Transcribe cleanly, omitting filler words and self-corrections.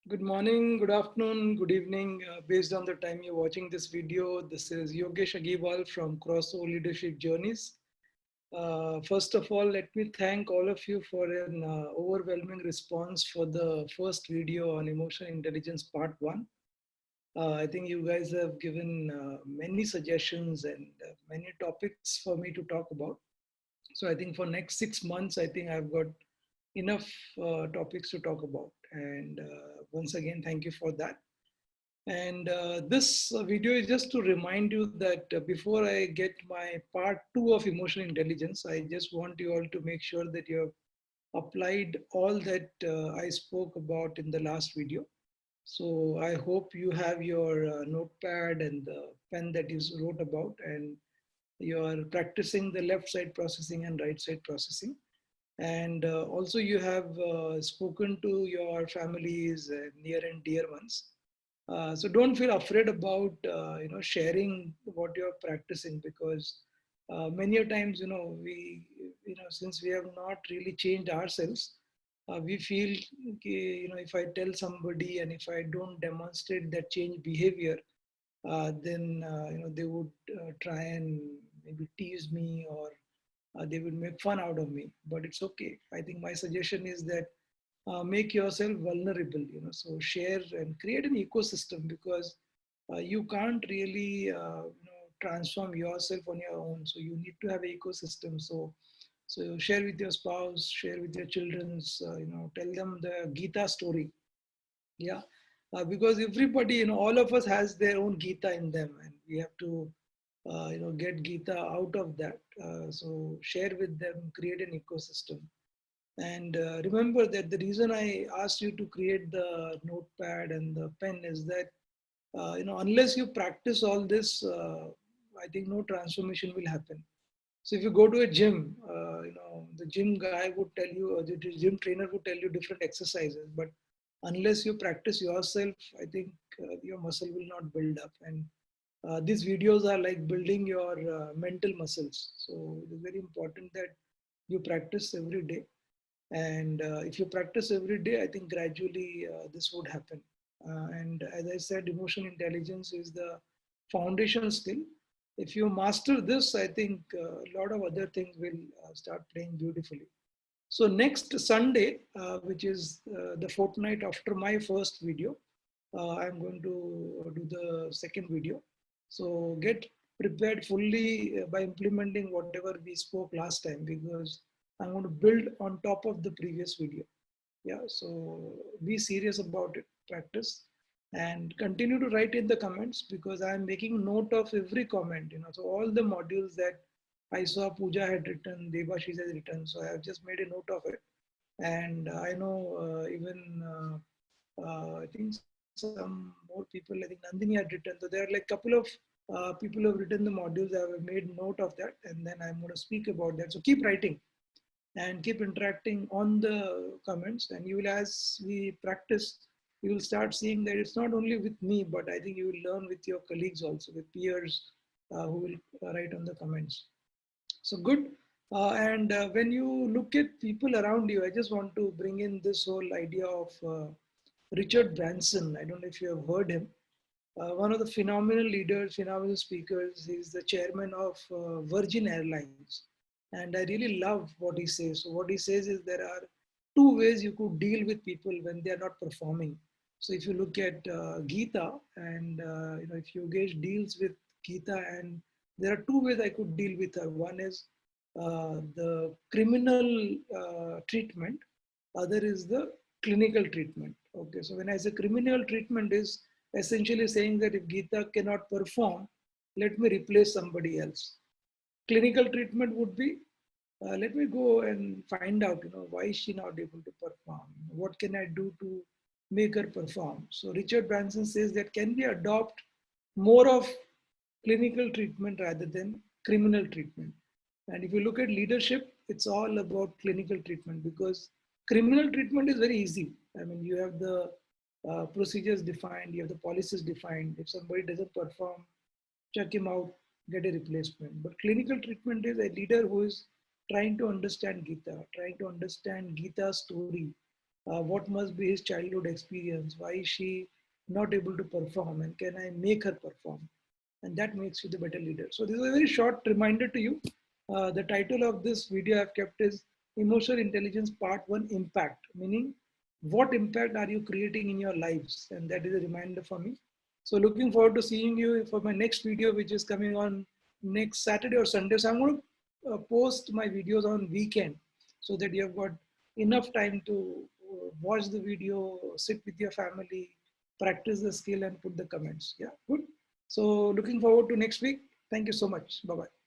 Good morning, good afternoon, good evening. Based on the time you're watching this video, this is Yogesh Agiwal from Crossover Leadership Journeys. First of all, let me thank all of you for an overwhelming response for the first video on emotional intelligence part one. I think you guys have given many suggestions and many topics for me to talk about. So I think for next 6 months, I think I've got enough topics to talk about. And once again, thank you for that. And this video is just to remind you that before I get my part two of emotional intelligence, I just want you all to make sure that you have applied all that I spoke about in the last video. So I hope you have your notepad and the pen that you wrote about, and you are practicing the left side processing and right side processing. And also you have spoken to your families, near and dear ones. So don't feel afraid about sharing what you're practicing, because many a times we since we have not really changed ourselves, we feel if I tell somebody and if I don't demonstrate that change behavior, then they would try and maybe tease me, or they would make fun out of me. But it's okay. I think my suggestion is that make yourself vulnerable, so share and create an ecosystem, because you can't really transform yourself on your own. So you need to have an ecosystem. So share with your spouse, share with your children's, tell them the Gita story. Yeah. Because everybody, all of us has their own Gita in them, and we have to get Gita out of that. So share with them, create an ecosystem. And remember that the reason I asked you to create the notepad and the pen is that, unless you practice all this, I think no transformation will happen. So if you go to a gym, the gym guy would tell you, or the gym trainer would tell you different exercises, but unless you practice yourself, I think your muscle will not build up. And these videos are like building your mental muscles. So it is very important that you practice every day. And if you practice every day, I think gradually this would happen. And as I said, emotional intelligence is the foundational skill. If you master this, I think a lot of other things will start playing beautifully. So next Sunday, which is the fortnight after my first video, I'm going to do the second video. So get prepared fully by implementing whatever we spoke last time, because I'm going to build on top of the previous video. Yeah, so be serious about it, practice, and continue to write in the comments, because I'm making note of every comment. So all the modules that I saw Pooja had written, Devashish has written, so I have just made a note of it. And I know even I think some more people, I think Nandini had written. So there are like a couple of people who have written the modules. I have made note of that, and then I'm going to speak about that. So keep writing and keep interacting on the comments, and you will, as we practice, you will start seeing that it's not only with me, but I think you will learn with your colleagues also, with peers who will write on the comments. So good. And when you look at people around you, I just want to bring in this whole idea of Richard Branson. I don't know if you have heard him. One of the phenomenal leaders, phenomenal speakers. He's the chairman of Virgin Airlines. And I really love what he says. So what he says is there are two ways you could deal with people when they are not performing. So if you look at Gita, and if Yogesh deals with Gita, and there are two ways I could deal with her. One is the criminal treatment. Other is the clinical treatment. Okay, so when I say criminal treatment is essentially saying that if Gita cannot perform, let me replace somebody else. Clinical treatment would be, let me go and find out, why is she not able to perform? What can I do to make her perform? So Richard Branson says that can we adopt more of clinical treatment rather than criminal treatment? And if you look at leadership, it's all about clinical treatment, because criminal treatment is very easy. I mean, you have the procedures defined, you have the policies defined. If somebody doesn't perform, check him out, get a replacement. But clinical treatment is a leader who is trying to understand Gita, trying to understand Gita's story, what must be his childhood experience, why is she not able to perform, and can I make her perform? And that makes you the better leader. So this is a very short reminder to you. The title of this video I've kept is Emotional Intelligence Part 1 Impact, meaning what impact are you creating in your lives? And that is a reminder for me. So looking forward to seeing you for my next video, which is coming on next Saturday or Sunday. So I'm going to post my videos on weekend so that you have got enough time to watch the video, sit with your family, practice the skill and put the comments. Yeah, good. So looking forward to next week. Thank you so much. Bye-bye.